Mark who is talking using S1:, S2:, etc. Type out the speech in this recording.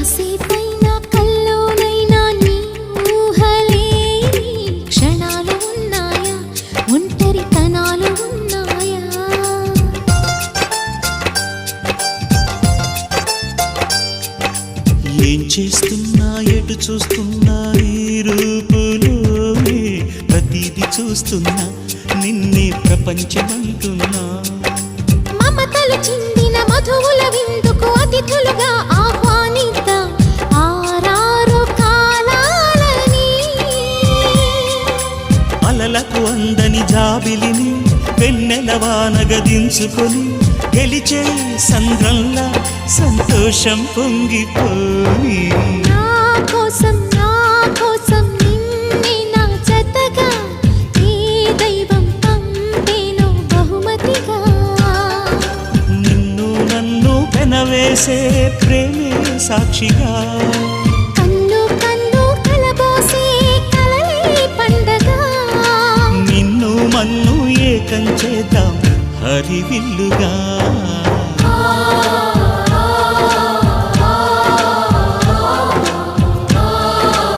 S1: కాసేపైనా కల్లోనైనా నీ ఊహలే క్షణాలు ఉన్నాయా, ఒంటరితనాలు ఉన్నాయా?
S2: ఏం చేస్తున్నా ఎటు చూస్తున్నా ఈ రూపులోనే ప్రతిదీ చూస్తున్నా నిన్నే ప్రపంచమంటున్నా.
S1: మమతలు చిందిన మధువుల విందుకు అతిథులుగా ఆహ్వానిద్దాం ఆరారు కాలాలని.
S2: అలలకు అందని జాబిలిని వెన్నెల వానగదించుకొని గెలిచే సంద్రంలా సంతోషం పొంగిపోయి.
S1: నా కోసం నిన్నే నా జతగా ఏ దైవం పంపేనో బహుమతిగా.
S2: నిన్ను నన్ను పెనవేసే ప్రేమే సాక్షిగా.
S1: కన్ను కన్ను కలబోసే కలలే పండగ.
S2: నిన్ను మన్ను ఏకం చేద్దాం హరివిల్లుగా.